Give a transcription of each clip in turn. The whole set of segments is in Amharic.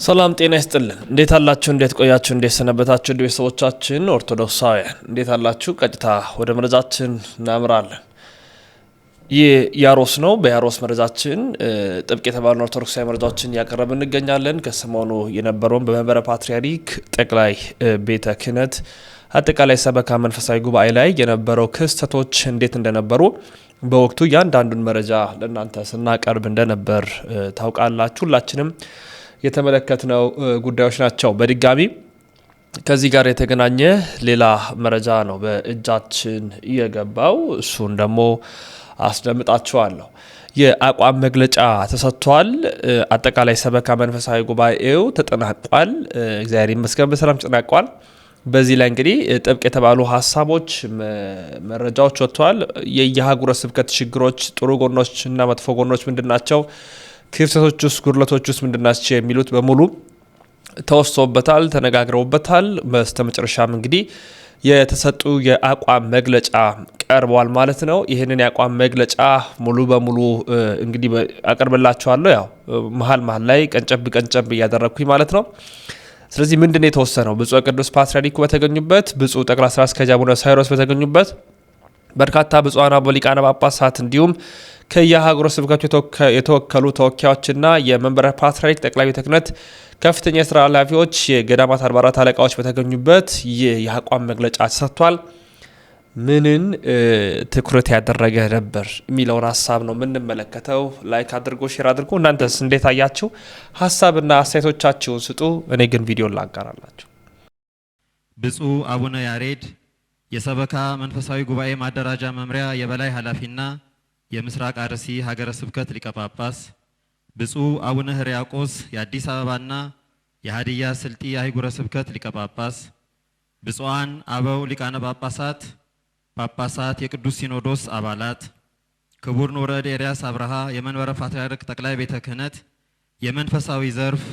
ሰላም ጤና ይስጥልን። እንዴት አላችሁ? እንዴት ቆያችሁ? እንዴት ሰነበታችሁ? ቤተሰቦቻችን ኦርቶዶክሳውያን እንዴት አላችሁ? ቀጥታ ወደ መረጃችን እናምራለን። ይህ ያሮስ ነው። በያሮስ መረጃችን ጥብቅ የተባሉ ኦርቶዶክሳዊ መረጃዎችን ያቀረብን እንገኛለን። ከሰሞኑ የነበረውን በመንበረ ፓትርያርክ ጠቅላይ ቤተ ክህነት አጠቃላይ ሰበካ መንፈሳዊ ጉባኤ ላይ የነበረው ክስተቶች እንዴት እንደነበሩ በወቅቱ እያንዳንዱን መረጃ ለእናንተ ስናቀርብ እንደነበር ታውቃላችሁ። ሁላችንም የተመለከትነው ጉዳዮች ናቸው። በድጋሚ ከዚህ ጋር የተገናኘ ሌላ መረጃ ነው በእጃችን የገባው። እሱን ደግሞ አስደምጣችኋለሁ። የአቋም መግለጫ ተሰጥቷል። አጠቃላይ ሰበካ መንፈሳዊ ጉባኤው ተጠናቋል። እግዚአብሔር ይመስገን በሰላም ተጠናቋል። በዚህ ላይ እንግዲህ ጥብቅ የተባሉ ሀሳቦች፣ መረጃዎች ወጥተዋል። የየሀገረ ስብከት ችግሮች፣ ጥሩ ጎኖች እና መጥፎ ጎኖች ምንድናቸው፣ ክፍተቶች ውስጥ ጉድለቶች ውስጥ ምንድናቸው የሚሉት በሙሉ ተወስቶበታል፣ ተነጋግረውበታል። በስተመጨረሻም እንግዲህ የተሰጡ የአቋም መግለጫ ቀርበዋል ማለት ነው። ይህንን የአቋም መግለጫ ሙሉ በሙሉ እንግዲህ አቀርብላችኋለሁ። ያው መሀል ላይ ቀንጨብ እያደረግኩኝ ማለት ነው። ስለዚህ ምንድነው የተወሰነው? ብፁዕ ቅዱስ ፓትርያርኩ በተገኙበት፣ ብፁዕ ጠቅላይ ስራ አስኪያጅ አቡነ ሳይሮስ በተገኙበት፣ በርካታ ብፁዓን አበው ሊቃነ ጳጳሳት እንዲሁም ከየሀገረ ስብከቱ የተወከሉ ተወካዮችና የመንበረ ፓትርያርክ ጠቅላይ ቤተ ክህነት ከፍተኛ የስራ ኃላፊዎች፣ የገዳማት አድባራት አለቃዎች በተገኙበት ይህ የአቋም መግለጫ ተሰጥቷል። ምንን ትኩረት ያደረገ ነበር የሚለውን ሀሳብ ነው የምንመለከተው። ላይክ አድርጎ ሼር አድርጎ። እናንተስ እንዴት አያችሁ? ሀሳብና አስተያየቶቻችሁን ስጡ። እኔ ግን ቪዲዮን ላጋራላችሁ። ብፁዕ አቡነ ያሬድ የሰበካ መንፈሳዊ ጉባኤ ማደራጃ መምሪያ የበላይ ኃላፊና የምስራቅ አርሲ ሀገረ ስብከት ሊቀ ጳጳስ፣ ብፁዕ አቡነ ሕርያቆስ የአዲስ አበባና የሀዲያ ስልጢ አህጉረ ስብከት ሊቀ ጳጳስ፣ ብፁዓን አበው ሊቃነ ጳጳሳት የቅዱስ ሲኖዶስ አባላት፣ ክቡር ኖረድ ኤርያስ አብርሃ የመንበረ ፓትርያርክ ጠቅላይ ቤተ ክህነት የመንፈሳዊ ዘርፍ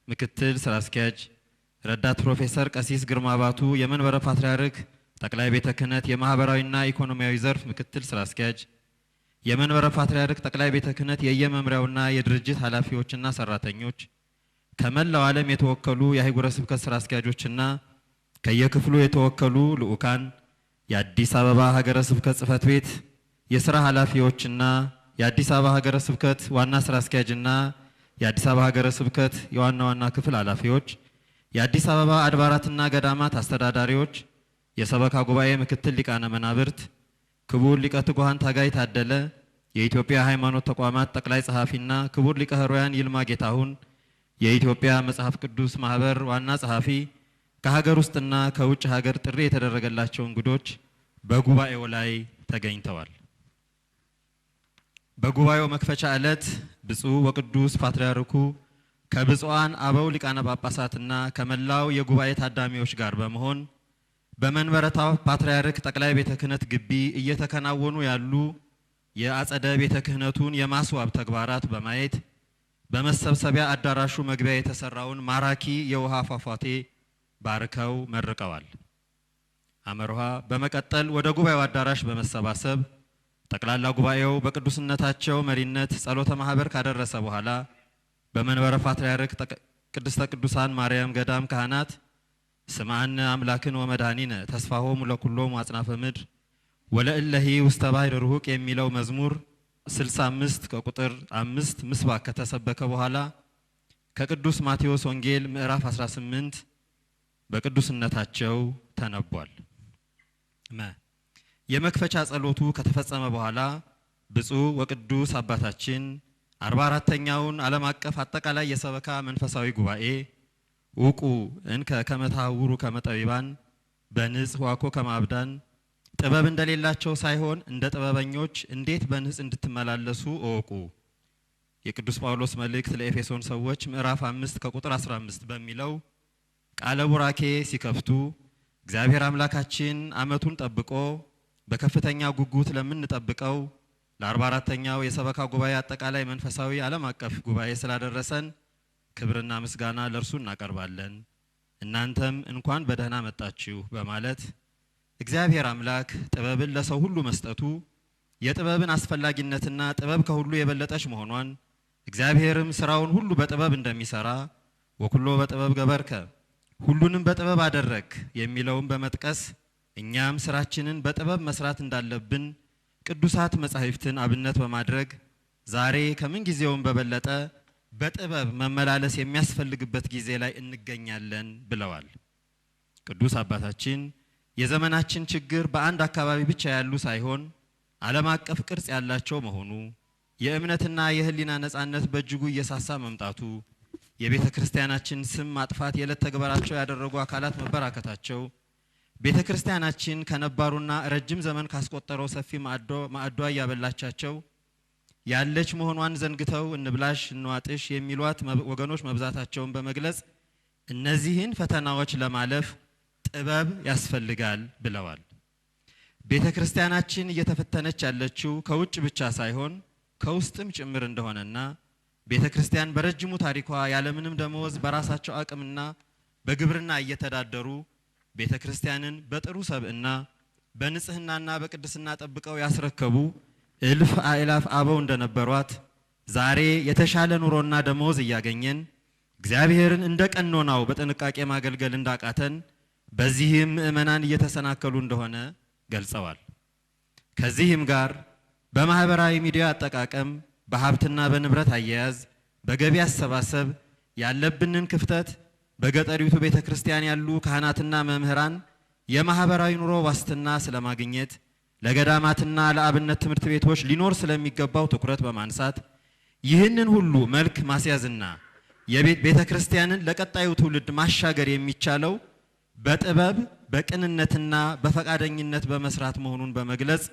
ምክትል ስራ አስኪያጅ፣ ረዳት ፕሮፌሰር ቀሲስ ግርማ ባቱ የመንበረ ፓትርያርክ ጠቅላይ ቤተ ክህነት የማህበራዊና ኢኮኖሚያዊ ዘርፍ ምክትል ስራ አስኪያጅ፣ የመንበረ ፓትርያርክ ጠቅላይ ቤተ ክህነት የየመምሪያውና የድርጅት ኃላፊዎችና ሰራተኞች፣ ከመላው ዓለም የተወከሉ የአህጉረ ስብከት ስራ አስኪያጆችና ከየክፍሉ የተወከሉ ልዑካን፣ የአዲስ አበባ ሀገረ ስብከት ጽሕፈት ቤት የሥራ ኃላፊዎችና የአዲስ አበባ ሀገረ ስብከት ዋና ስራ አስኪያጅና የአዲስ አበባ ሀገረ ስብከት የዋና ክፍል ኃላፊዎች፣ የአዲስ አበባ አድባራትና ገዳማት አስተዳዳሪዎች፣ የሰበካ ጉባኤ ምክትል ሊቃነ መናብርት፣ ክቡር ሊቀ ትጉሃን ታጋይ ታደለ የኢትዮጵያ ሃይማኖት ተቋማት ጠቅላይ ጸሐፊና ክቡር ሊቀ ኅሩያን ይልማ ጌታሁን የኢትዮጵያ መጽሐፍ ቅዱስ ማህበር ዋና ጸሐፊ፣ ከሀገር ውስጥና ከውጭ ሀገር ጥሪ የተደረገላቸው እንግዶች በጉባኤው ላይ ተገኝተዋል። በጉባኤው መክፈቻ ዕለት ብፁዕ ወቅዱስ ፓትርያርኩ ከብፁዓን አበው ሊቃነ ጳጳሳትና ከመላው የጉባኤ ታዳሚዎች ጋር በመሆን በመንበረ ፓትርያርክ ጠቅላይ ቤተ ክህነት ግቢ እየተከናወኑ ያሉ የአጸደ ቤተ ክህነቱን የማስዋብ ተግባራት በማየት በመሰብሰቢያ አዳራሹ መግቢያ የተሰራውን ማራኪ የውሃ ፏፏቴ ባርከው መርቀዋል። አመርሃ በመቀጠል ወደ ጉባኤው አዳራሽ በመሰባሰብ ጠቅላላ ጉባኤው በቅዱስነታቸው መሪነት ጸሎተ ማህበር ካደረሰ በኋላ በመንበረ ፓትርያርክ ቅድስተ ቅዱሳን ማርያም ገዳም ካህናት ስምዐነ አምላክን ወመድኃኒነ ተስፋሆሙ ለኩሎሙ አጽናፈ ምድር ወለእለሂ ውስተ ባሕር ርሁቅ የሚለው መዝሙር 65 ከቁጥር 5 ምስባክ ከተሰበከ በኋላ ከቅዱስ ማቴዎስ ወንጌል ምዕራፍ 18 በቅዱስነታቸው ተነቧል። የመክፈቻ ጸሎቱ ከተፈጸመ በኋላ ብፁዕ ወቅዱስ አባታችን 44ኛውን ዓለም አቀፍ አጠቃላይ የሰበካ መንፈሳዊ ጉባኤ ውቁ እንከ ከመታውሩ ከመጠቢባን በንጽሕ ዋኮ ከማብዳን ጥበብ እንደሌላቸው ሳይሆን እንደ ጥበበኞች እንዴት በንጽሕ እንድትመላለሱ እወቁ የቅዱስ ጳውሎስ መልእክት ለኤፌሶን ሰዎች ምዕራፍ 5 ከቁጥር 15 በሚለው ቃለ ቡራኬ ሲከፍቱ እግዚአብሔር አምላካችን ዓመቱን ጠብቆ በከፍተኛ ጉጉት ለምንጠብቀው ለ44ኛው የሰበካ ጉባኤ አጠቃላይ መንፈሳዊ ዓለም አቀፍ ጉባኤ ስላደረሰን ክብርና ምስጋና ለእርሱ እናቀርባለን። እናንተም እንኳን በደህና መጣችሁ በማለት እግዚአብሔር አምላክ ጥበብን ለሰው ሁሉ መስጠቱ የጥበብን አስፈላጊነትና ጥበብ ከሁሉ የበለጠች መሆኗን እግዚአብሔርም ስራውን ሁሉ በጥበብ እንደሚሰራ ወኩሎ በጥበብ ገበርከ ሁሉንም በጥበብ አደረክ የሚለውን በመጥቀስ እኛም ስራችንን በጥበብ መስራት እንዳለብን ቅዱሳት መጻሕፍትን አብነት በማድረግ ዛሬ ከምን ጊዜውም በበለጠ በጥበብ መመላለስ የሚያስፈልግበት ጊዜ ላይ እንገኛለን ብለዋል። ቅዱስ አባታችን የዘመናችን ችግር በአንድ አካባቢ ብቻ ያሉ ሳይሆን ዓለም አቀፍ ቅርጽ ያላቸው መሆኑ፣ የእምነትና የህሊና ነጻነት በእጅጉ እየሳሳ መምጣቱ፣ የቤተ ክርስቲያናችን ስም ማጥፋት የዕለት ተግባራቸው ያደረጉ አካላት መበራከታቸው፣ ቤተ ክርስቲያናችን ከነባሩና ረጅም ዘመን ካስቆጠረው ሰፊ ማዕዷ እያበላቻቸው ያለች መሆኗን ዘንግተው እንብላሽ እንዋጥሽ የሚሏት ወገኖች መብዛታቸውን በመግለጽ እነዚህን ፈተናዎች ለማለፍ ጥበብ ያስፈልጋል ብለዋል። ቤተ ክርስቲያናችን እየተፈተነች ያለችው ከውጭ ብቻ ሳይሆን ከውስጥም ጭምር እንደሆነና ቤተ ክርስቲያን በረጅሙ ታሪኳ ያለምንም ደመወዝ በራሳቸው አቅምና በግብርና እየተዳደሩ ቤተ ክርስቲያንን በጥሩ ሰብዕና በንጽህናና በቅድስና ጠብቀው ያስረከቡ እልፍ አእላፍ አበው እንደነበሯት ዛሬ የተሻለ ኑሮና ደመወዝ እያገኘን እግዚአብሔርን እንደ ቀኖናው በጥንቃቄ ማገልገል እንዳቃተን በዚህም ምእመናን እየተሰናከሉ እንደሆነ ገልጸዋል። ከዚህም ጋር በማህበራዊ ሚዲያ አጠቃቀም፣ በሀብትና በንብረት አያያዝ፣ በገቢ አሰባሰብ ያለብንን ክፍተት በገጠሪቱ ቤተ ክርስቲያን ያሉ ካህናትና መምህራን የማህበራዊ ኑሮ ዋስትና ስለማግኘት ለገዳማትና ለአብነት ትምህርት ቤቶች ሊኖር ስለሚገባው ትኩረት በማንሳት ይህንን ሁሉ መልክ ማስያዝና የቤተ ክርስቲያንን ለቀጣዩ ትውልድ ማሻገር የሚቻለው በጥበብ በቅንነትና በፈቃደኝነት በመስራት መሆኑን በመግለጽ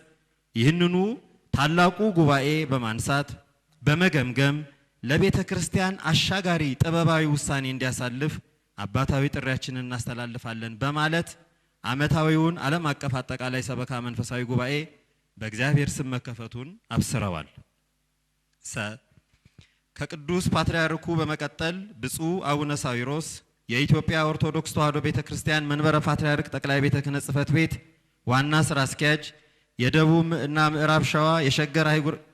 ይህንኑ ታላቁ ጉባኤ በማንሳት በመገምገም ለቤተ ክርስቲያን አሻጋሪ ጥበባዊ ውሳኔ እንዲያሳልፍ አባታዊ ጥሪያችንን እናስተላልፋለን በማለት ዓመታዊውን ዓለም አቀፍ አጠቃላይ ሰበካ መንፈሳዊ ጉባኤ በእግዚአብሔር ስም መከፈቱን አብስረዋል። ከቅዱስ ፓትርያርኩ በመቀጠል ብፁዕ አቡነ ሳዊሮስ የኢትዮጵያ ኦርቶዶክስ ተዋሕዶ ቤተክርስቲያን መንበረ ፓትርያርክ ጠቅላይ ቤተ ክህነት ጽሕፈት ቤት ዋና ስራ አስኪያጅ፣ የደቡብ እና ምዕራብ ሸዋ የሸገር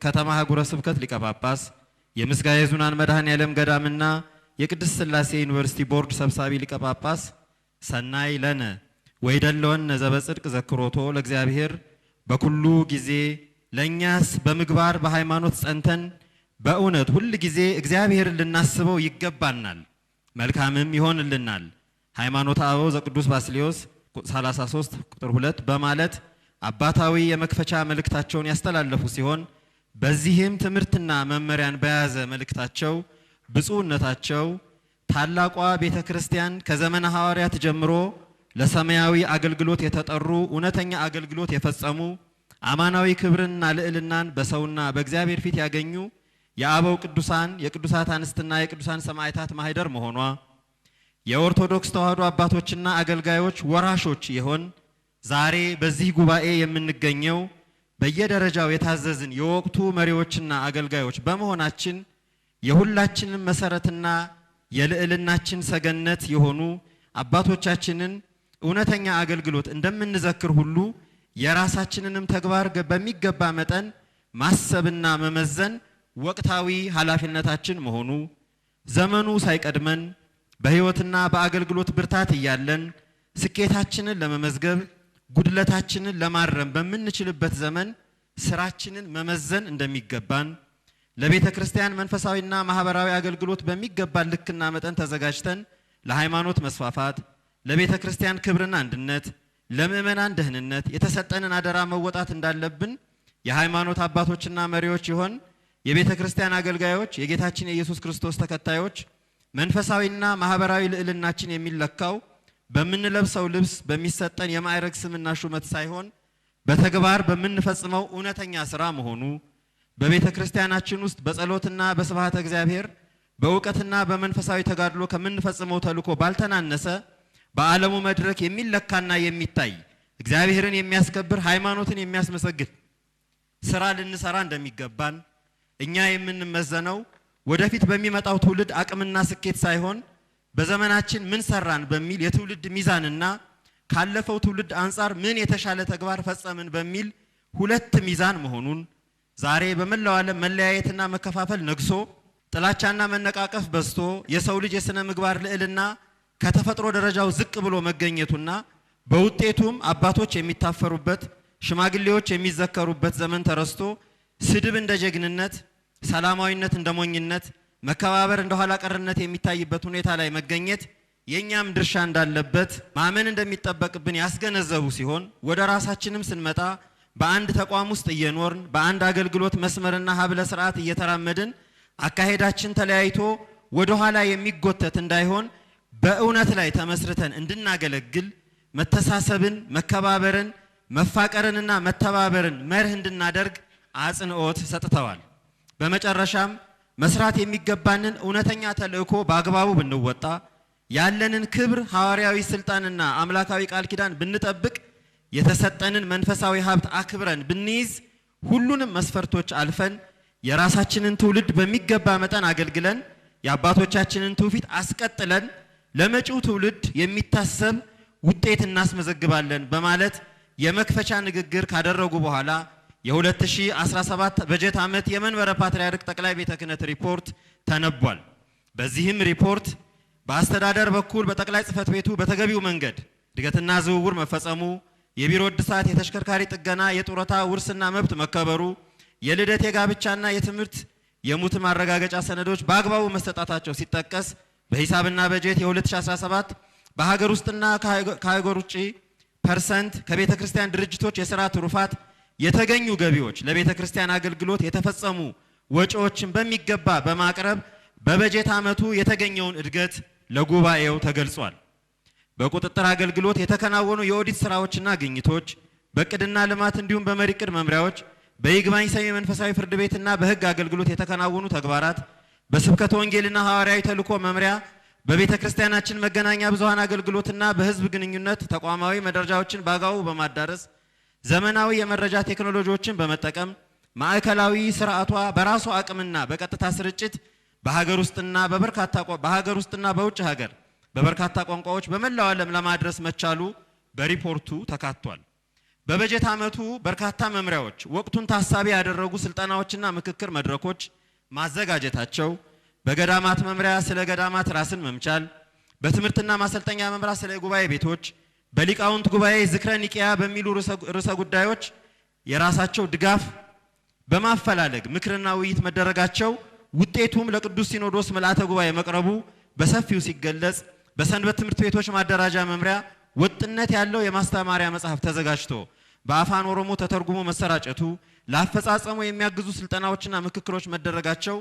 ከተማ ሀገረ ስብከት ሊቀ ጳጳስ፣ የምስጋየ ኅዙናን መድኃኔዓለም ገዳምና የቅድስት ሥላሴ ዩኒቨርሲቲ ቦርድ ሰብሳቢ ሊቀ ጳጳስ ሰናይ ለነ ወይደለወነ ዘበጽድቅ ዘክሮቶ ለእግዚአብሔር በኩሉ ጊዜ ለእኛስ በምግባር በሃይማኖት ጸንተን በእውነት ሁል ጊዜ እግዚአብሔርን ልናስበው ይገባናል፣ መልካምም ይሆንልናል። ሃይማኖተ አበው ዘቅዱስ ባስልዮስ 33 ቁጥር 2 በማለት አባታዊ የመክፈቻ መልእክታቸውን ያስተላለፉ ሲሆን በዚህም ትምህርትና መመሪያን በያዘ መልእክታቸው ብፁዕነታቸው ታላቋ ቤተ ክርስቲያን ከዘመነ ሐዋርያት ጀምሮ ለሰማያዊ አገልግሎት የተጠሩ እውነተኛ አገልግሎት የፈጸሙ አማናዊ ክብርና ልዕልናን በሰውና በእግዚአብሔር ፊት ያገኙ የአበው ቅዱሳን የቅዱሳት አንስትና የቅዱሳን ሰማዕታት ማህደር መሆኗ የኦርቶዶክስ ተዋሕዶ አባቶችና አገልጋዮች ወራሾች ይሆን ዛሬ በዚህ ጉባኤ የምንገኘው በየደረጃው የታዘዝን የወቅቱ መሪዎችና አገልጋዮች በመሆናችን የሁላችንም መሰረትና የልዕልናችን ሰገነት የሆኑ አባቶቻችንን እውነተኛ አገልግሎት እንደምንዘክር ሁሉ የራሳችንንም ተግባር በሚገባ መጠን ማሰብና መመዘን ወቅታዊ ኃላፊነታችን መሆኑ ዘመኑ ሳይቀድመን በሕይወትና በአገልግሎት ብርታት እያለን ስኬታችንን ለመመዝገብ ጉድለታችንን ለማረም በምንችልበት ዘመን ስራችንን መመዘን እንደሚገባን ለቤተ ክርስቲያን መንፈሳዊና ማህበራዊ አገልግሎት በሚገባ ልክና መጠን ተዘጋጅተን ለሃይማኖት መስፋፋት ለቤተ ክርስቲያን ክብርና አንድነት ለምእመናን ደህንነት የተሰጠንን አደራ መወጣት እንዳለብን የሃይማኖት አባቶችና መሪዎች ይሆን የቤተ ክርስቲያን አገልጋዮች የጌታችን የኢየሱስ ክርስቶስ ተከታዮች መንፈሳዊና ማህበራዊ ልዕልናችን የሚለካው በምንለብሰው ልብስ በሚሰጠን የማዕረግ ስምና ሹመት ሳይሆን በተግባር በምንፈጽመው እውነተኛ ስራ መሆኑ በቤተ ክርስቲያናችን ውስጥ በጸሎትና በስብሐተ እግዚአብሔር በእውቀትና በመንፈሳዊ ተጋድሎ ከምንፈጽመው ተልእኮ ባልተናነሰ በዓለሙ መድረክ የሚለካና የሚታይ እግዚአብሔርን የሚያስከብር ሃይማኖትን የሚያስመሰግን ስራ ልንሰራ እንደሚገባን እኛ የምንመዘነው ወደፊት በሚመጣው ትውልድ አቅምና ስኬት ሳይሆን በዘመናችን ምን ሰራን በሚል የትውልድ ሚዛንና ካለፈው ትውልድ አንጻር ምን የተሻለ ተግባር ፈጸምን በሚል ሁለት ሚዛን መሆኑን ዛሬ በመላው ዓለም መለያየትና መከፋፈል ነግሶ ጥላቻና መነቃቀፍ በዝቶ የሰው ልጅ የሥነ ምግባር ልዕልና ከተፈጥሮ ደረጃው ዝቅ ብሎ መገኘቱና በውጤቱም አባቶች የሚታፈሩበት ሽማግሌዎች የሚዘከሩበት ዘመን ተረስቶ ስድብ እንደ ጀግንነት፣ ሰላማዊነት እንደ ሞኝነት፣ መከባበር እንደ ኋላ ቀርነት የሚታይበት ሁኔታ ላይ መገኘት የኛም ድርሻ እንዳለበት ማመን እንደሚጠበቅብን ያስገነዘቡ ሲሆን ወደ ራሳችንም ስንመጣ በአንድ ተቋም ውስጥ እየኖርን በአንድ አገልግሎት መስመርና ሀብለ ስርዓት እየተራመድን አካሄዳችን ተለያይቶ ወደ ኋላ የሚጎተት እንዳይሆን በእውነት ላይ ተመስርተን እንድናገለግል መተሳሰብን፣ መከባበርን፣ መፋቀርንና መተባበርን መርህ እንድናደርግ አጽንኦት ሰጥተዋል። በመጨረሻም መስራት የሚገባንን እውነተኛ ተልእኮ በአግባቡ ብንወጣ ያለንን ክብር፣ ሐዋርያዊ ስልጣንና አምላካዊ ቃል ኪዳን ብንጠብቅ የተሰጠንን መንፈሳዊ ሀብት አክብረን ብንይዝ ሁሉንም መስፈርቶች አልፈን የራሳችንን ትውልድ በሚገባ መጠን አገልግለን የአባቶቻችንን ትውፊት አስቀጥለን ለመጪው ትውልድ የሚታሰብ ውጤት እናስመዘግባለን በማለት የመክፈቻ ንግግር ካደረጉ በኋላ የ2017 በጀት ዓመት የመንበረ ፓትርያርክ ጠቅላይ ቤተ ክህነት ሪፖርት ተነቧል። በዚህም ሪፖርት በአስተዳደር በኩል በጠቅላይ ጽሕፈት ቤቱ በተገቢው መንገድ እድገትና ዝውውር መፈጸሙ፣ የቢሮ እድሳት፣ የተሽከርካሪ ጥገና፣ የጡረታ ውርስና መብት መከበሩ፣ የልደት የጋብቻና የትምህርት የሙት ማረጋገጫ ሰነዶች በአግባቡ መሰጣታቸው ሲጠቀስ በሂሳብና በጀት የ2017 በሀገር ውስጥና ከሀገር ውጭ ፐርሰንት ከቤተ ክርስቲያን ድርጅቶች የሥራ ትሩፋት የተገኙ ገቢዎች ለቤተ ክርስቲያን አገልግሎት የተፈጸሙ ወጪዎችን በሚገባ በማቅረብ በበጀት ዓመቱ የተገኘውን እድገት ለጉባኤው ተገልጿል። በቁጥጥር አገልግሎት የተከናወኑ የኦዲት ስራዎችና ግኝቶች በእቅድና ልማት እንዲሁም በመሪ ዕቅድ መምሪያዎች በይግባኝ ሰሚ መንፈሳዊ ፍርድ ቤትና በሕግ አገልግሎት የተከናወኑ ተግባራት በስብከተ ወንጌልና ሐዋርያዊ ተልእኮ መምሪያ በቤተ ክርስቲያናችን መገናኛ ብዙሃን አገልግሎትና በሕዝብ ግንኙነት ተቋማዊ መረጃዎችን በአግባቡ በማዳረስ ዘመናዊ የመረጃ ቴክኖሎጂዎችን በመጠቀም ማዕከላዊ ስርዓቷ በራሷ አቅምና በቀጥታ ስርጭት በሀገር ውስጥና በውጭ ሀገር በበርካታ ቋንቋዎች በመላው ዓለም ለማድረስ መቻሉ በሪፖርቱ ተካቷል። በበጀት ዓመቱ በርካታ መምሪያዎች ወቅቱን ታሳቢ ያደረጉ ስልጠናዎችና ምክክር መድረኮች ማዘጋጀታቸው፣ በገዳማት መምሪያ ስለ ገዳማት ራስን መምቻል፣ በትምህርትና ማሰልጠኛ መምሪያ ስለ ጉባኤ ቤቶች፣ በሊቃውንት ጉባኤ ዝክረ ኒቂያ በሚሉ ርዕሰ ጉዳዮች የራሳቸው ድጋፍ በማፈላለግ ምክርና ውይይት መደረጋቸው ውጤቱም ለቅዱስ ሲኖዶስ ምልአተ ጉባኤ መቅረቡ በሰፊው ሲገለጽ፣ በሰንበት ትምህርት ቤቶች ማደራጃ መምሪያ ወጥነት ያለው የማስተማሪያ መጽሐፍ ተዘጋጅቶ በአፋን ኦሮሞ ተተርጉሞ መሰራጨቱ፣ ለአፈጻጸሙ የሚያግዙ ስልጠናዎችና ምክክሮች መደረጋቸው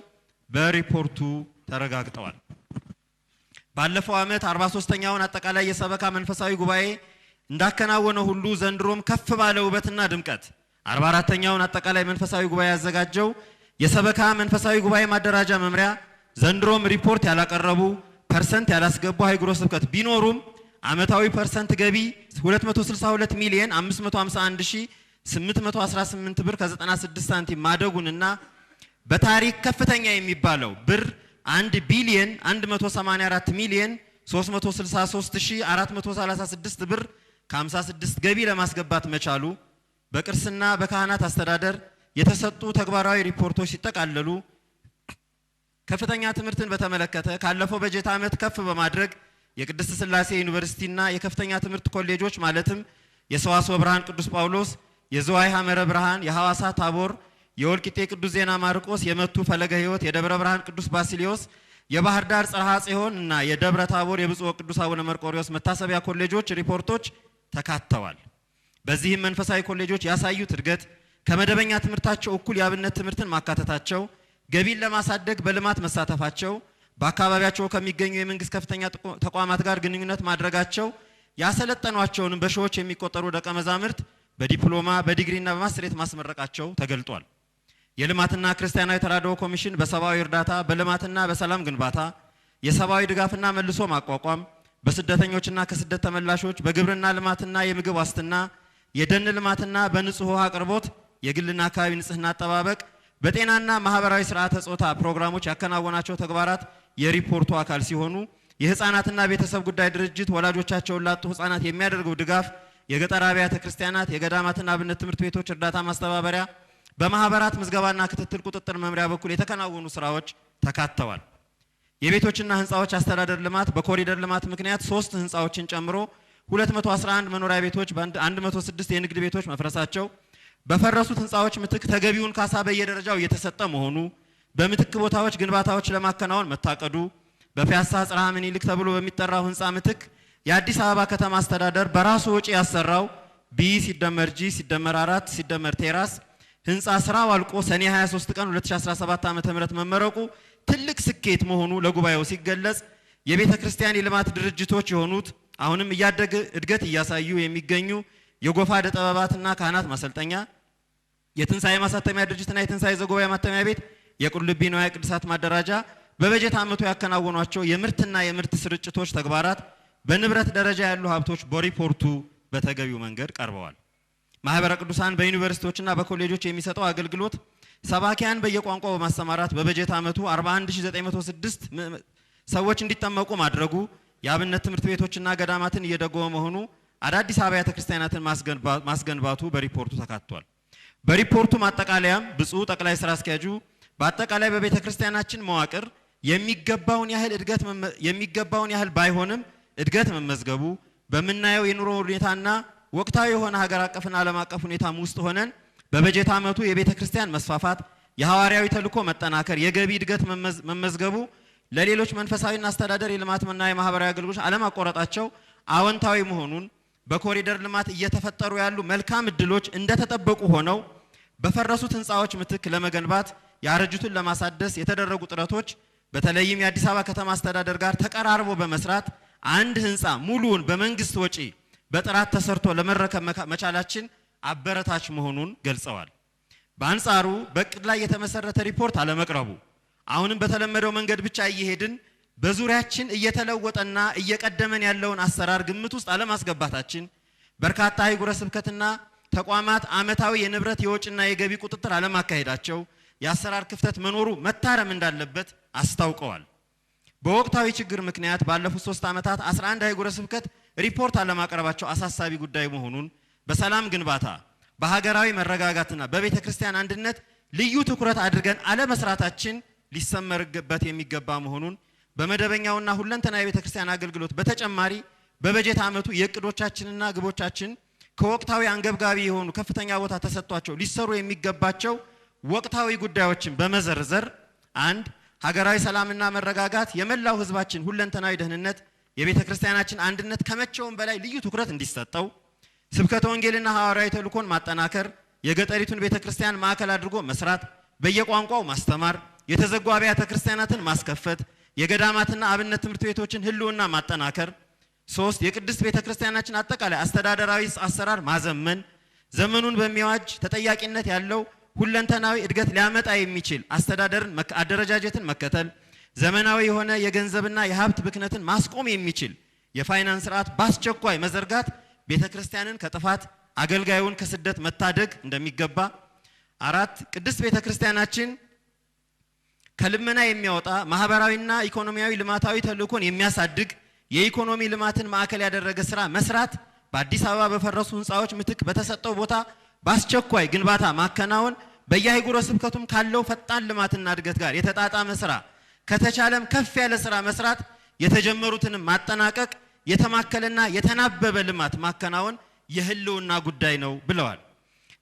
በሪፖርቱ ተረጋግጠዋል። ባለፈው ዓመት 43ኛውን አጠቃላይ የሰበካ መንፈሳዊ ጉባኤ እንዳከናወነ ሁሉ ዘንድሮም ከፍ ባለ ውበትና ድምቀት 44ኛውን አጠቃላይ መንፈሳዊ ጉባኤ ያዘጋጀው የሰበካ መንፈሳዊ ጉባኤ ማደራጃ መምሪያ ዘንድሮም ሪፖርት ያላቀረቡ ፐርሰንት ያላስገቡ ሀገረ ስብከት ቢኖሩም ዓመታዊ ፐርሰንት ገቢ 262,551,818 ብር ከ96 ሳንቲም ማደጉንና በታሪክ ከፍተኛ የሚባለው ብር 1,184,363,436 ብር ከ56 ገቢ ለማስገባት መቻሉ በቅርስና በካህናት አስተዳደር የተሰጡ ተግባራዊ ሪፖርቶች ሲጠቃለሉ ከፍተኛ ትምህርትን በተመለከተ ካለፈው በጀት ዓመት ከፍ በማድረግ የቅድስት ሥላሴ ዩኒቨርሲቲና የከፍተኛ ትምህርት ኮሌጆች ማለትም የሰዋስወ ብርሃን ቅዱስ ጳውሎስ፣ የዝዋይ ሐመረ ብርሃን፣ የሐዋሳ ታቦር፣ የወልቂጤ ቅዱስ ዜና ማርቆስ፣ የመቱ ፈለገ ሕይወት፣ የደብረ ብርሃን ቅዱስ ባሲሊዮስ፣ የባህር ዳር ጽርሐ ጽዮን እና የደብረ ታቦር የብፁዕ ቅዱስ አቡነ መርቆሪዎስ መታሰቢያ ኮሌጆች ሪፖርቶች ተካተዋል። በዚህም መንፈሳዊ ኮሌጆች ያሳዩት እድገት ከመደበኛ ትምህርታቸው እኩል የአብነት ትምህርትን ማካተታቸው፣ ገቢን ለማሳደግ በልማት መሳተፋቸው፣ በአካባቢያቸው ከሚገኙ የመንግስት ከፍተኛ ተቋማት ጋር ግንኙነት ማድረጋቸው፣ ያሰለጠኗቸውንም በሺዎች የሚቆጠሩ ደቀ መዛሙርት በዲፕሎማ በዲግሪና በማስትሬት ማስመረቃቸው ተገልጧል። የልማትና ክርስቲያናዊ ተራድኦ ኮሚሽን በሰብአዊ እርዳታ፣ በልማትና በሰላም ግንባታ፣ የሰብአዊ ድጋፍና መልሶ ማቋቋም፣ በስደተኞችና ከስደት ተመላሾች፣ በግብርና ልማትና የምግብ ዋስትና፣ የደን ልማትና በንጹህ ውሃ አቅርቦት፣ የግልና አካባቢ ንጽህና አጠባበቅ፣ በጤናና ማህበራዊ ስርዓተ ጾታ ፕሮግራሞች ያከናወናቸው ተግባራት የሪፖርቱ አካል ሲሆኑ የህፃናትና ቤተሰብ ጉዳይ ድርጅት ወላጆቻቸውን ላጡ ህፃናት የሚያደርገው ድጋፍ፣ የገጠር አብያተ ክርስቲያናት፣ የገዳማትና አብነት ትምህርት ቤቶች እርዳታ ማስተባበሪያ፣ በማህበራት ምዝገባና ክትትል ቁጥጥር መምሪያ በኩል የተከናወኑ ስራዎች ተካተዋል። የቤቶችና ህንፃዎች አስተዳደር ልማት በኮሪደር ልማት ምክንያት 3 ህንፃዎችን ጨምሮ 211 መኖሪያ ቤቶች በ106 የንግድ ቤቶች መፍረሳቸው፣ በፈረሱት ህንፃዎች ምትክ ተገቢውን ካሳ በየደረጃው እየተሰጠ መሆኑ፣ በምትክ ቦታዎች ግንባታዎች ለማከናወን መታቀዱ፣ በፒያሳ ጽርሐ ምኒልክ ተብሎ በሚጠራው ህንፃ ምትክ የአዲስ አበባ ከተማ አስተዳደር በራሱ ወጪ ያሰራው ቢ ሲደመር ጂ ሲደመር 4 ሲደመር ቴራስ ህንፃ ስራው አልቆ ሰኔ 23 ቀን 2017 ዓ.ም መመረቁ ትልቅ ስኬት መሆኑ ለጉባኤው ሲገለጽ፣ የቤተ ክርስቲያን የልማት ድርጅቶች የሆኑት አሁንም እያደገ እድገት እያሳዩ የሚገኙ የጎፋ ዕደ ጥበባትና ካህናት ማሰልጠኛ፣ የትንሳኤ ማሳተሚያ ድርጅትና የትንሳኤ ዘጉባኤ ማተሚያ ቤት፣ የቁልቢ ንዋየ ቅድሳት ማደራጃ በበጀት ዓመቱ ያከናወኗቸው የምርትና የምርት ስርጭቶች ተግባራት፣ በንብረት ደረጃ ያሉ ሀብቶች በሪፖርቱ በተገቢው መንገድ ቀርበዋል። ማህበረ ቅዱሳን በዩኒቨርሲቲዎችና በኮሌጆች የሚሰጠው አገልግሎት ሰባኪያን በየቋንቋው በማሰማራት በበጀት ዓመቱ 41906 ሰዎች እንዲጠመቁ ማድረጉ፣ የአብነት ትምህርት ቤቶችና ገዳማትን እየደጎመ መሆኑ፣ አዳዲስ አብያተ ክርስቲያናትን ማስገንባቱ በሪፖርቱ ተካቷል። በሪፖርቱ ማጠቃለያም ብፁዕ ጠቅላይ ስራ አስኪያጁ በአጠቃላይ በቤተ ክርስቲያናችን መዋቅር የሚገባውን ያህል ባይሆንም እድገት መመዝገቡ፣ በምናየው የኑሮ ሁኔታና ወቅታዊ የሆነ ሀገር አቀፍና ዓለም አቀፍ ሁኔታም ውስጥ ሆነን በበጀት ዓመቱ የቤተ ክርስቲያን መስፋፋት፣ የሐዋርያዊ ተልእኮ መጠናከር፣ የገቢ እድገት መመዝገቡ፣ ለሌሎች መንፈሳዊና አስተዳደር የልማትና የማህበራዊ አገልግሎት አለማቋረጣቸው አዎንታዊ መሆኑን፣ በኮሪደር ልማት እየተፈጠሩ ያሉ መልካም እድሎች እንደተጠበቁ ሆነው በፈረሱት ህንፃዎች ምትክ ለመገንባት ያረጁትን ለማሳደስ የተደረጉ ጥረቶች በተለይም የአዲስ አበባ ከተማ አስተዳደር ጋር ተቀራርቦ በመስራት አንድ ህንፃ ሙሉውን በመንግስት ወጪ በጥራት ተሰርቶ ለመረከብ መቻላችን አበረታች መሆኑን ገልጸዋል። በአንጻሩ በእቅድ ላይ የተመሰረተ ሪፖርት አለመቅረቡ፣ አሁንም በተለመደው መንገድ ብቻ እየሄድን በዙሪያችን እየተለወጠና እየቀደመን ያለውን አሰራር ግምት ውስጥ አለማስገባታችን፣ በርካታ አህጉረ ስብከትና ተቋማት ዓመታዊ የንብረት የወጭና የገቢ ቁጥጥር አለማካሄዳቸው የአሰራር ክፍተት መኖሩ መታረም እንዳለበት አስታውቀዋል። በወቅታዊ ችግር ምክንያት ባለፉት 3 ዓመታት 11 አህጉረ ስብከት ሪፖርት አለማቅረባቸው አሳሳቢ ጉዳይ መሆኑን፣ በሰላም ግንባታ በሀገራዊ መረጋጋትና በቤተ ክርስቲያን አንድነት ልዩ ትኩረት አድርገን አለመስራታችን ሊሰመርበት የሚገባ መሆኑን፣ በመደበኛውና ሁለንተናዊ የቤተ ክርስቲያን አገልግሎት በተጨማሪ በበጀት ዓመቱ የእቅዶቻችንና ግቦቻችን ከወቅታዊ አንገብጋቢ የሆኑ ከፍተኛ ቦታ ተሰጥቷቸው ሊሰሩ የሚገባቸው ወቅታዊ ጉዳዮችን በመዘርዘር 1. ሀገራዊ ሰላምና መረጋጋት፣ የመላው ህዝባችን ሁለንተናዊ ደህንነት፣ የቤተ ክርስቲያናችን አንድነት ከመቼውም በላይ ልዩ ትኩረት እንዲሰጠው፣ ስብከተ ወንጌልና ሐዋርያዊ ተልእኮን ማጠናከር፣ የገጠሪቱን ቤተ ክርስቲያን ማዕከል አድርጎ መስራት፣ በየቋንቋው ማስተማር፣ የተዘጉ አብያተ ክርስቲያናትን ማስከፈት፣ የገዳማትና አብነት ትምህርት ቤቶችን ህልውና ማጠናከር፣ 3. የቅድስት ቤተ ክርስቲያናችን አጠቃላይ አስተዳደራዊ አሰራር ማዘመን፣ ዘመኑን በሚዋጅ ተጠያቂነት ያለው ሁለንተናዊ እድገት ሊያመጣ የሚችል አስተዳደርን አደረጃጀትን መከተል፣ ዘመናዊ የሆነ የገንዘብና የሀብት ብክነትን ማስቆም የሚችል የፋይናንስ ስርዓት በአስቸኳይ መዘርጋት፣ ቤተ ክርስቲያንን ከጥፋት አገልጋዩን ከስደት መታደግ እንደሚገባ፣ 4. ቅድስት ቤተ ክርስቲያናችን ከልመና የሚያወጣ ማህበራዊና ኢኮኖሚያዊ ልማታዊ ተልእኮን የሚያሳድግ የኢኮኖሚ ልማትን ማዕከል ያደረገ ስራ መስራት፣ በአዲስ አበባ በፈረሱ ህንፃዎች ምትክ በተሰጠው ቦታ በአስቸኳይ ግንባታ ማከናወን፣ በየአህጉረ ስብከቱም ካለው ፈጣን ልማትና እድገት ጋር የተጣጣመ ስራ ከተቻለም ከፍ ያለ ስራ መስራት፣ የተጀመሩትን ማጠናቀቅ፣ የተማከለና የተናበበ ልማት ማከናወን የህልውና ጉዳይ ነው ብለዋል።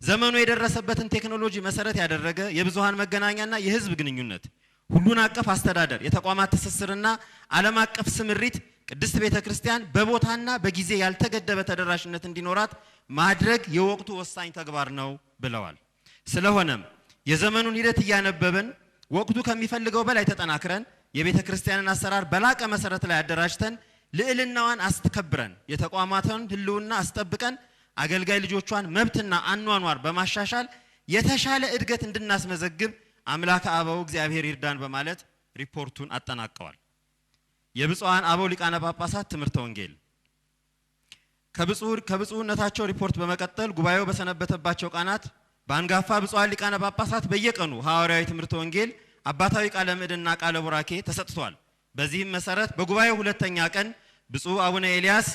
ዘመኑ የደረሰበትን ቴክኖሎጂ መሰረት ያደረገ የብዙሃን መገናኛና የህዝብ ግንኙነት፣ ሁሉን አቀፍ አስተዳደር፣ የተቋማት ትስስርና ዓለም አቀፍ ስምሪት ቅድስት ቤተ ክርስቲያን በቦታና በጊዜ ያልተገደበ ተደራሽነት እንዲኖራት ማድረግ የወቅቱ ወሳኝ ተግባር ነው ብለዋል። ስለሆነም የዘመኑን ሂደት እያነበበን ወቅቱ ከሚፈልገው በላይ ተጠናክረን የቤተ ክርስቲያንን አሰራር በላቀ መሰረት ላይ አደራጅተን ልዕልናዋን አስከብረን የተቋማትን ህልውና አስጠብቀን አገልጋይ ልጆቿን መብትና አኗኗር በማሻሻል የተሻለ እድገት እንድናስመዘግብ አምላከ አበው እግዚአብሔር ይርዳን በማለት ሪፖርቱን አጠናቀዋል። የብፁዓን አበው ሊቃነ ጳጳሳት ትምህርተ ወንጌል ከብፁዕነታቸው ሪፖርት በመቀጠል ጉባኤው በሰነበተባቸው ቀናት በአንጋፋ ብፁዓን ሊቃነ ጳጳሳት በየቀኑ ሐዋርያዊ ትምህርተ ወንጌል፣ አባታዊ ቃለ ምዕዳንና ቃለ ቡራኬ ተሰጥቷል። በዚህም መሰረት በጉባኤው ሁለተኛ ቀን ብፁዕ አቡነ ኤልያስ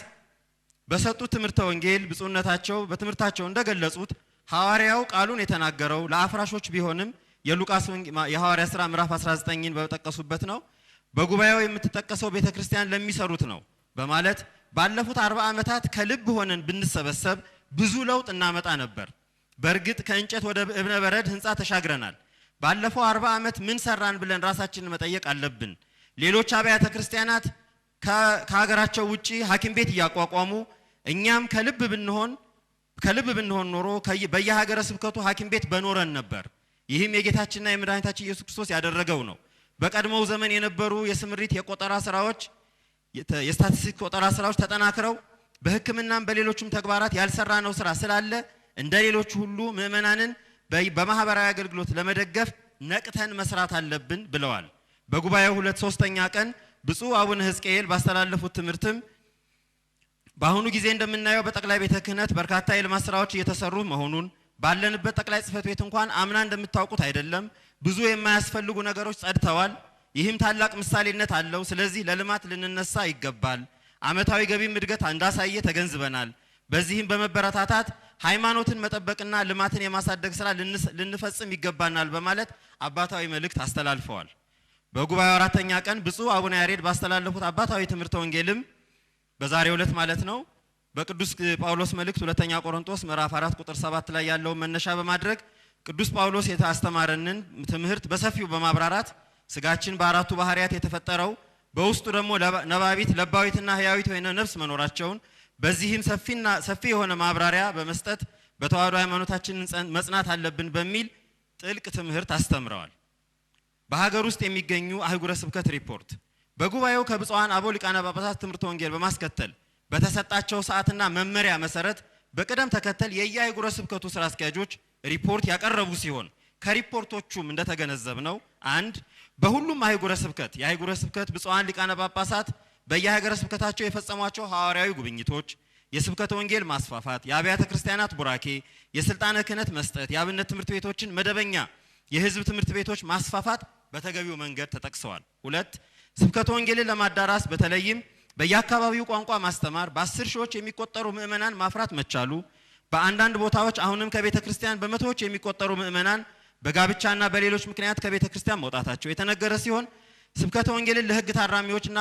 በሰጡት ትምህርተ ወንጌል ብፁዕነታቸው በትምህርታቸው እንደገለጹት ሐዋርያው ቃሉን የተናገረው ለአፍራሾች ቢሆንም የሉቃስ የሐዋርያ ሥራ ምዕራፍ 19ን በተጠቀሱበት ነው። በጉባኤው የምትጠቀሰው ቤተክርስቲያን ለሚሰሩት ነው በማለት ባለፉት 40 ዓመታት ከልብ ሆነን ብንሰበሰብ ብዙ ለውጥ እናመጣ ነበር። በእርግጥ ከእንጨት ወደ እብነ በረድ ህንጻ ተሻግረናል። ባለፈው 40 ዓመት ምን ሰራን ብለን ራሳችንን መጠየቅ አለብን። ሌሎች አብያተ ክርስቲያናት ከሀገራቸው ውጪ ሐኪም ቤት እያቋቋሙ እኛም ከልብ ብንሆን ኖሮ በየሀገረ ስብከቱ ሐኪም ቤት በኖረን ነበር። ይህም የጌታችንና የመድኃኒታችን ኢየሱስ ክርስቶስ ያደረገው ነው። በቀድሞው ዘመን የነበሩ የስምሪት የቆጠራ ስራዎች የስታቲስቲክስ ቆጠራ ስራዎች ተጠናክረው በሕክምናም በሌሎችም ተግባራት ያልሰራነው ስራ ስላለ እንደ ሌሎች ሁሉ ምእመናንን በማህበራዊ አገልግሎት ለመደገፍ ነቅተን መስራት አለብን ብለዋል። በጉባኤው 2/3ኛ ቀን ብፁዕ አቡነ ሕዝቅኤል ባስተላለፉት ትምህርትም በአሁኑ ጊዜ እንደምናየው በጠቅላይ ቤተ ክህነት በርካታ የልማት ስራዎች እየተሰሩ መሆኑን ባለንበት ጠቅላይ ጽሕፈት ቤት እንኳን አምና እንደምታውቁት አይደለም ብዙ የማያስፈልጉ ነገሮች ጸድተዋል። ይህም ታላቅ ምሳሌነት አለው። ስለዚህ ለልማት ልንነሳ ይገባል። ዓመታዊ ገቢም እድገት እንዳሳየ ተገንዝበናል። በዚህም በመበረታታት ሃይማኖትን መጠበቅና ልማትን የማሳደግ ስራ ልንፈጽም ይገባናል በማለት አባታዊ መልእክት አስተላልፈዋል። በጉባኤው 4ኛ ቀን ብፁዕ አቡነ ያሬድ ባስተላለፉት አባታዊ ትምህርተ ወንጌልም በዛሬው ዕለት ማለት ነው በቅዱስ ጳውሎስ መልእክት 2ኛ ቆሮንቶስ ምዕራፍ 4 ቁጥር 7 ላይ ያለውን መነሻ በማድረግ ቅዱስ ጳውሎስ የታስተማረንን ትምህርት በሰፊው በማብራራት ስጋችን በአራቱ ባህሪያት የተፈጠረው በውስጡ ደግሞ ነባቢት ለባዊትና ህያዊት የሆነ ነፍስ መኖራቸውን በዚህም ሰፊ የሆነ ማብራሪያ በመስጠት በተዋሕዶ ሃይማኖታችንን መጽናት አለብን በሚል ጥልቅ ትምህርት አስተምረዋል። በሀገር ውስጥ የሚገኙ አህጉረ ስብከት ሪፖርት በጉባኤው ከብፁዓን አበው ሊቃነ ጳጳሳት ትምህርተ ወንጌል በማስከተል በተሰጣቸው ሰዓትና መመሪያ መሰረት በቅደም ተከተል የየአህጉረ ስብከቱ ስራ አስኪያጆች ሪፖርት ያቀረቡ ሲሆን ከሪፖርቶቹም እንደተገነዘብነው አንድ በሁሉም አህጉረ ስብከት የአህጉረ ስብከት ብፁዓን ሊቃነ ጳጳሳት በየሀገረ ስብከታቸው የፈጸሟቸው ሐዋርያዊ ጉብኝቶች፣ የስብከተ ወንጌል ማስፋፋት፣ የአብያተ ክርስቲያናት ቡራኬ፣ የስልጣነ ክህነት መስጠት፣ የአብነት ትምህርት ቤቶችን መደበኛ የህዝብ ትምህርት ቤቶች ማስፋፋት በተገቢው መንገድ ተጠቅሰዋል። ሁለት ስብከተ ወንጌልን ለማዳራስ በተለይም በየአካባቢው ቋንቋ ማስተማር በ10 ሺዎች የሚቆጠሩ ምእመናን ማፍራት መቻሉ፣ በአንዳንድ ቦታዎች አሁንም ከቤተ ክርስቲያን በመቶዎች የሚቆጠሩ ምእመናን በጋብቻና በሌሎች ምክንያት ከቤተ ክርስቲያን መውጣታቸው የተነገረ ሲሆን ስብከተ ወንጌልን ለህግ ታራሚዎችና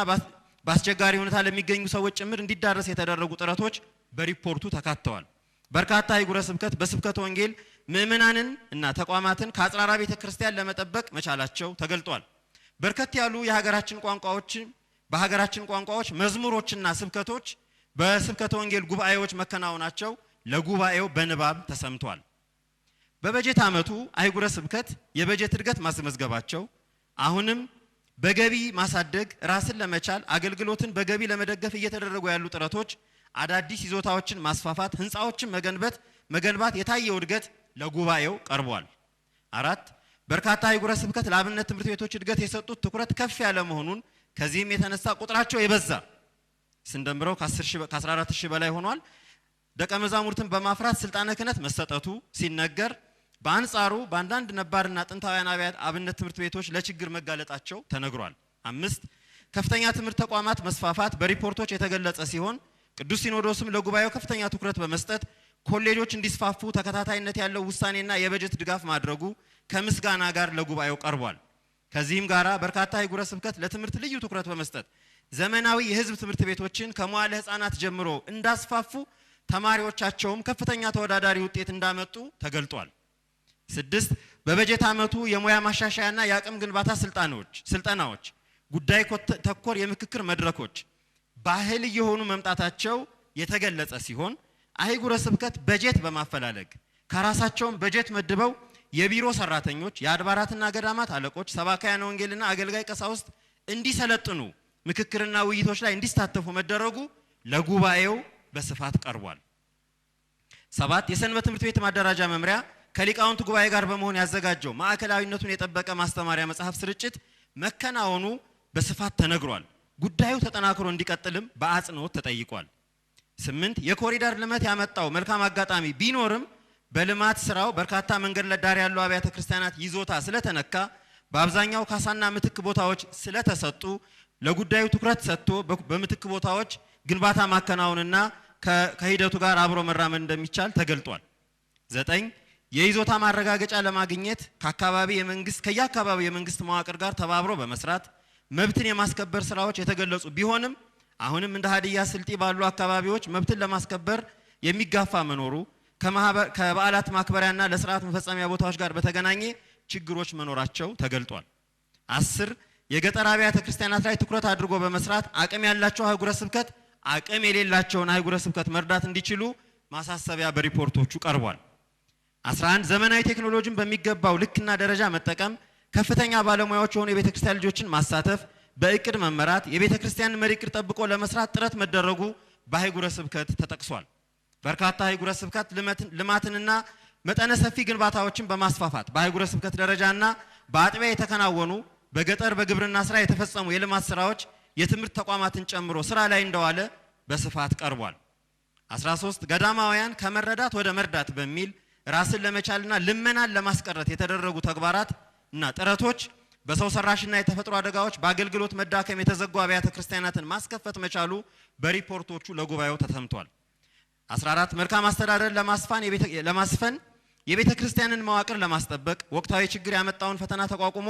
በአስቸጋሪ ሁኔታ ለሚገኙ ሰዎች ጭምር እንዲዳረስ የተደረጉ ጥረቶች በሪፖርቱ ተካተዋል። በርካታ አህጉረ ስብከት በስብከተ ወንጌል ምእመናንን እና ተቋማትን ከአጽራራ ቤተ ክርስቲያን ለመጠበቅ መቻላቸው ተገልጧል። በርከት ያሉ በሀገራችን ቋንቋዎች መዝሙሮችና ስብከቶች በስብከተ ወንጌል ጉባኤዎች መከናወናቸው ለጉባኤው በንባብ ተሰምቷል። በበጀት ዓመቱ አህጉረ ስብከት የበጀት እድገት ማስመዝገባቸው አሁንም በገቢ ማሳደግ ራስን ለመቻል አገልግሎትን በገቢ ለመደገፍ እየተደረጉ ያሉ ጥረቶች አዳዲስ ይዞታዎችን ማስፋፋት፣ ህንፃዎችን መገንባት የታየው እድገት ለጉባኤው ቀርቧል። አራት በርካታ አህጉረ ስብከት ለአብነት ትምህርት ቤቶች እድገት የሰጡት ትኩረት ከፍ ያለ መሆኑን ከዚህም የተነሳ ቁጥራቸው የበዛ ስንደምረው ከ14000 በላይ ሆኗል ደቀ መዛሙርትን በማፍራት ስልጣነ ክህነት መሰጠቱ ሲነገር፣ በአንጻሩ በአንዳንድ ነባርና ጥንታውያን አብነት ትምህርት ቤቶች ለችግር መጋለጣቸው ተነግሯል። አምስት ከፍተኛ ትምህርት ተቋማት መስፋፋት በሪፖርቶች የተገለጸ ሲሆን ቅዱስ ሲኖዶስም ለጉባኤው ከፍተኛ ትኩረት በመስጠት ኮሌጆች እንዲስፋፉ ተከታታይነት ያለው ውሳኔና የበጀት ድጋፍ ማድረጉ ከምስጋና ጋር ለጉባኤው ቀርቧል። ከዚህም ጋራ በርካታ አህጉረ ስብከት ለትምህርት ልዩ ትኩረት በመስጠት ዘመናዊ የህዝብ ትምህርት ቤቶችን ከመዋዕለ ሕፃናት ጀምሮ እንዳስፋፉ ተማሪዎቻቸውም ከፍተኛ ተወዳዳሪ ውጤት እንዳመጡ ተገልጧል። 6 በበጀት ዓመቱ የሙያ ማሻሻያና የአቅም ግንባታ ስልጠናዎች፣ ጉዳይ ተኮር የምክክር መድረኮች ባህል እየሆኑ መምጣታቸው የተገለጸ ሲሆን አህጉረ ስብከት በጀት በማፈላለግ ከራሳቸውም በጀት መድበው የቢሮ ሰራተኞች፣ የአድባራትና ገዳማት አለቆች፣ ሰባካያነ ወንጌልና አገልጋይ ቀሳውስት እንዲሰለጥኑ ምክክርና ውይይቶች ላይ እንዲሳተፉ መደረጉ ለጉባኤው በስፋት ቀርቧል። 7 የሰንበት ትምህርት ቤት ማደራጃ መምሪያ ከሊቃውንት ጉባኤ ጋር በመሆን ያዘጋጀው ማዕከላዊነቱን የጠበቀ ማስተማሪያ መጽሐፍ ስርጭት መከናወኑ በስፋት ተነግሯል። ጉዳዩ ተጠናክሮ እንዲቀጥልም በአጽንኦት ተጠይቋል። 8 የኮሪደር ልማት ያመጣው መልካም አጋጣሚ ቢኖርም በልማት ስራው በርካታ መንገድ ዳር ያሉ አብያተ ክርስቲያናት ይዞታ ስለተነካ በአብዛኛው ካሳና ምትክ ቦታዎች ስለተሰጡ ለጉዳዩ ትኩረት ሰጥቶ በምትክ ቦታዎች ግንባታ ማከናወንና ከሂደቱ ጋር አብሮ መራመድ እንደሚቻል ተገልጧል። 9 የይዞታ ማረጋገጫ ለማግኘት ከየአካባቢ የመንግስት መዋቅር ጋር ተባብሮ በመስራት መብትን የማስከበር ስራዎች የተገለጹ ቢሆንም አሁንም እንደ ሀዲያ ስልጤ ባሉ አካባቢዎች መብትን ለማስከበር የሚጋፋ መኖሩ ከበዓላት ማክበሪያና ለስርዓት መፈጸሚያ ቦታዎች ጋር በተገናኘ ችግሮች መኖራቸው ተገልጧል። 10 የገጠር አብያተ ክርስቲያናት ላይ ትኩረት አድርጎ በመስራት አቅም ያላቸው አህጉረ ስብከት አቅም የሌላቸውን አህጉረ ስብከት መርዳት እንዲችሉ ማሳሰቢያ በሪፖርቶቹ ቀርቧል። 11 ዘመናዊ ቴክኖሎጂን በሚገባው ልክና ደረጃ መጠቀም፣ ከፍተኛ ባለሙያዎች የሆኑ የቤተ ክርስቲያን ልጆችን ማሳተፍ፣ በእቅድ መመራት፣ የቤተ ክርስቲያን መሪ እቅድ ጠብቆ ለመስራት ጥረት መደረጉ በአህጉረ ስብከት ተጠቅሷል። በርካታ አህጉረ ስብከት ልማትንና መጠነ ሰፊ ግንባታዎችን በማስፋፋት በአህጉረ ስብከት ደረጃና በአጥቢያ የተከናወኑ በገጠር በግብርና ስራ የተፈጸሙ የልማት ስራዎች የትምህርት ተቋማትን ጨምሮ ስራ ላይ እንደዋለ በስፋት ቀርቧል። 13 ገዳማውያን ከመረዳት ወደ መርዳት በሚል ራስን ለመቻልና ልመናን ለማስቀረት የተደረጉ ተግባራት እና ጥረቶች በሰው ሰራሽና የተፈጥሮ አደጋዎች በአገልግሎት መዳከም የተዘጉ አብያተ ክርስቲያናትን ማስከፈት መቻሉ በሪፖርቶቹ ለጉባኤው ተሰምቷል። 14 መልካም አስተዳደር ለማስፈን የቤተ ክርስቲያንን መዋቅር ለማስጠበቅ ወቅታዊ ችግር ያመጣውን ፈተና ተቋቁሞ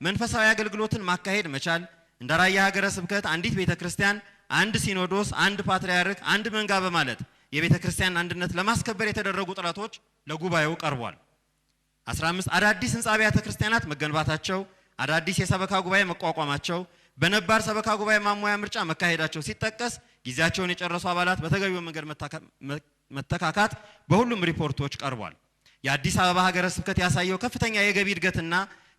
መንፈሳዊ አገልግሎትን ማካሄድ መቻል፣ እንደ ራያ ሀገረ ስብከት አንዲት ቤተ ክርስቲያን፣ አንድ ሲኖዶስ፣ አንድ ፓትርያርክ፣ አንድ መንጋ በማለት የቤተ ክርስቲያን አንድነት ለማስከበር የተደረጉ ጥረቶች ለጉባኤው ቀርቧል። 15 አዳዲስ ህንጻ አብያተ ክርስቲያናት መገንባታቸው፣ አዳዲስ የሰበካ ጉባኤ መቋቋማቸው፣ በነባር ሰበካ ጉባኤ ማሟያ ምርጫ መካሄዳቸው ሲጠቀስ ጊዜያቸውን የጨረሱ አባላት በተገቢው መንገድ መተካካት በሁሉም ሪፖርቶች ቀርቧል። የአዲስ አበባ ሀገረ ስብከት ያሳየው ከፍተኛ የገቢ እድገትና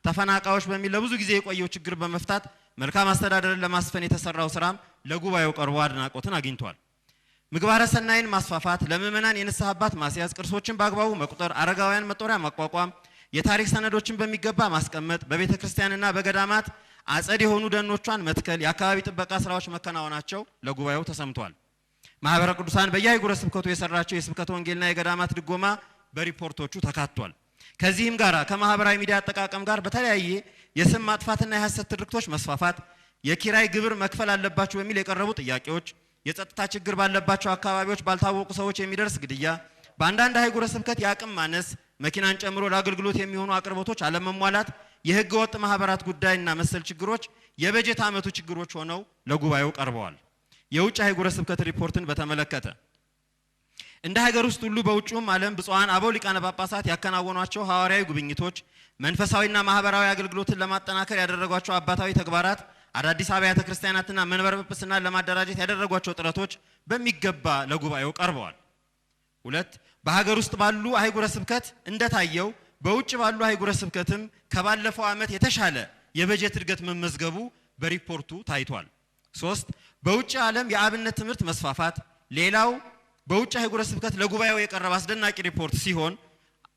ተፈናቃዮች በሚል ለብዙ ጊዜ የቆየው ችግር በመፍታት መልካም አስተዳደርን ለማስፈን የተሰራው ስራም ለጉባኤው ቀርቦ አድናቆትን አግኝቷል። ምግባረ ሰናይን ማስፋፋት፣ ለምእመናን የንስሐ አባት ማስያዝ፣ ቅርሶችን በአግባቡ መቁጠር፣ አረጋውያን መጦሪያ ማቋቋም፣ የታሪክ ሰነዶችን በሚገባ ማስቀመጥ፣ በቤተ ክርስቲያንና በገዳማት አጸድ የሆኑ ደኖቿን መትከል፣ የአካባቢ ጥበቃ ስራዎች መከናወናቸው ለጉባኤው ተሰምቷል። ማህበረ ቅዱሳን በየአህጉረ ስብከቱ የሰራቸው የስብከተ ወንጌልና የገዳማት ድጎማ በሪፖርቶቹ ተካቷል። ከዚህም ጋር ከማህበራዊ ሚዲያ አጠቃቀም ጋር በተለያየ የስም ማጥፋትና የሐሰት ትርክቶች መስፋፋት፣ የኪራይ ግብር መክፈል አለባቸው በሚል የቀረቡ ጥያቄዎች፣ የጸጥታ ችግር ባለባቸው አካባቢዎች ባልታወቁ ሰዎች የሚደርስ ግድያ፣ በአንዳንድ አህጉረ ስብከት የአቅም ማነስ፣ መኪናን ጨምሮ ለአገልግሎት የሚሆኑ አቅርቦቶች አለመሟላት፣ የህገ ወጥ ማህበራት ጉዳይና መሰል ችግሮች የበጀት ዓመቱ ችግሮች ሆነው ለጉባኤው ቀርበዋል። የውጭ አህጉረ ስብከት ሪፖርትን በተመለከተ እንደ ሀገር ውስጥ ሁሉ በውጭውም ዓለም ብፁዓን አበው ሊቃነ ጳጳሳት ያከናወኗቸው ሐዋርያዊ ጉብኝቶች፣ መንፈሳዊና ማህበራዊ አገልግሎትን ለማጠናከር ያደረጓቸው አባታዊ ተግባራት፣ አዳዲስ አብያተ ክርስቲያናትና መንበረ ጵጵስናን ለማደራጀት ያደረጓቸው ጥረቶች በሚገባ ለጉባኤው ቀርበዋል። 2 በሀገር ውስጥ ባሉ አህጉረ ስብከት እንደታየው በውጭ ባሉ አህጉረ ስብከትም ከባለፈው ዓመት የተሻለ የበጀት እድገት መመዝገቡ በሪፖርቱ ታይቷል። 3 በውጭ ዓለም የአብነት ትምህርት መስፋፋት ሌላው በውጭ አህጉረ ስብከት ለጉባኤው የቀረበ አስደናቂ ሪፖርት ሲሆን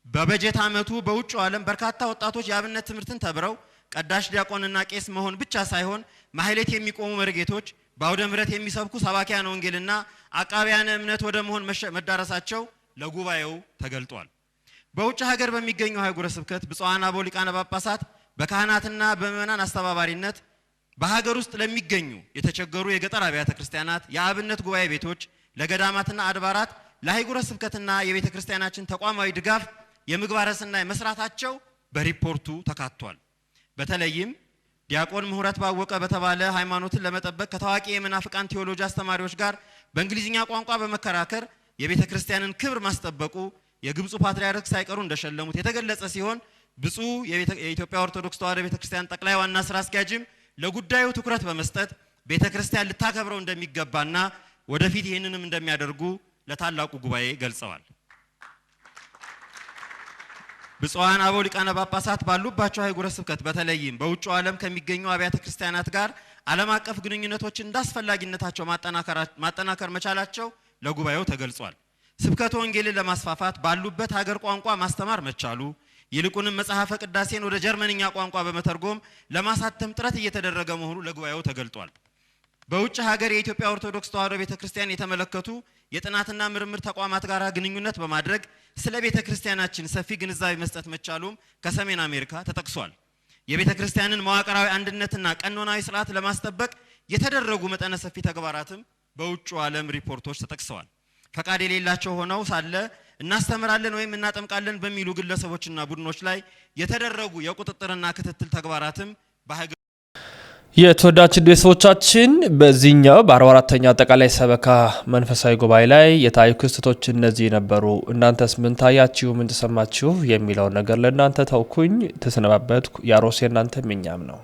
በበጀት ዓመቱ በውጭ ዓለም በርካታ ወጣቶች የአብነት ትምህርትን ተብረው ቀዳሽ ዲያቆንና ቄስ መሆን ብቻ ሳይሆን ማህሌት የሚቆሙ መርጌቶች፣ በአውደ ምሕረት የሚሰብኩ ሰባኪያነ ወንጌልና አቃቢያነ እምነት ወደ መሆን መዳረሳቸው ለጉባኤው ተገልጧል። በውጭ ሀገር በሚገኙ አህጉረ ስብከት ብፁዓን አበው ሊቃነ ጳጳሳት በካህናትና በምእመናን አስተባባሪነት በሀገር ውስጥ ለሚገኙ የተቸገሩ የገጠር አብያተ ክርስቲያናት፣ የአብነት ጉባኤ ቤቶች፣ ለገዳማትና አድባራት፣ ለአህጉረ ስብከትና የቤተ ክርስቲያናችን ተቋማዊ ድጋፍ የምግባረ ሰናይ መስራታቸው በሪፖርቱ ተካቷል። በተለይም ዲያቆን ምህረት ባወቀ በተባለ ሃይማኖትን ለመጠበቅ ከታዋቂ የመናፍቃን ቴዎሎጂ አስተማሪዎች ጋር በእንግሊዝኛ ቋንቋ በመከራከር የቤተ ክርስቲያንን ክብር ማስጠበቁ የግብፁ ፓትርያርክ ሳይቀሩ እንደሸለሙት የተገለጸ ሲሆን ብፁዕ የኢትዮጵያ ኦርቶዶክስ ተዋሕዶ ቤተ ክርስቲያን ጠቅላይ ዋና ስራ አስኪያጅም ለጉዳዩ ትኩረት በመስጠት ቤተ ክርስቲያን ልታከብረው እንደሚገባና ወደፊት ይህንንም እንደሚያደርጉ ለታላቁ ጉባኤ ገልጸዋል። ብፁዓን አበው ሊቃነ ጳጳሳት ባሉባቸው አህጉረ ስብከት በተለይም በውጭ ዓለም ከሚገኙ አብያተ ክርስቲያናት ጋር ዓለም አቀፍ ግንኙነቶችን እንዳስፈላጊነታቸው ማጠናከር መቻላቸው ለጉባኤው ተገልጿል። ስብከተ ወንጌልን ለማስፋፋት ባሉበት ሀገር ቋንቋ ማስተማር መቻሉ፣ ይልቁንም መጽሐፈ ቅዳሴን ወደ ጀርመንኛ ቋንቋ በመተርጎም ለማሳተም ጥረት እየተደረገ መሆኑ ለጉባኤው ተገልጧል። በውጭ ሀገር የኢትዮጵያ ኦርቶዶክስ ተዋሕዶ ቤተክርስቲያን የተመለከቱ የጥናትና ምርምር ተቋማት ጋር ግንኙነት በማድረግ ስለ ቤተክርስቲያናችን ሰፊ ግንዛቤ መስጠት መቻሉም ከሰሜን አሜሪካ ተጠቅሷል። የቤተክርስቲያንን መዋቅራዊ አንድነትና ቀኖናዊ ስርዓት ለማስጠበቅ የተደረጉ መጠነ ሰፊ ተግባራትም በውጭ ዓለም ሪፖርቶች ተጠቅሰዋል። ፈቃድ የሌላቸው ሆነው ሳለ እናስተምራለን ወይም እናጠምቃለን በሚሉ ግለሰቦችና ቡድኖች ላይ የተደረጉ የቁጥጥርና ክትትል ተግባራትም በሀገር የተወዳጅ ቤተሰቦቻችን በዚህኛው በ44ኛ አጠቃላይ ሰበካ መንፈሳዊ ጉባኤ ላይ የታዩ ክስተቶች እነዚህ ነበሩ። እናንተስ ምን ታያችሁ? ምን ተሰማችሁ? የሚለውን ነገር ለእናንተ ተውኩኝ። ተሰነባበትኩ። ያሮስ የእናንተ ምኛም ነው።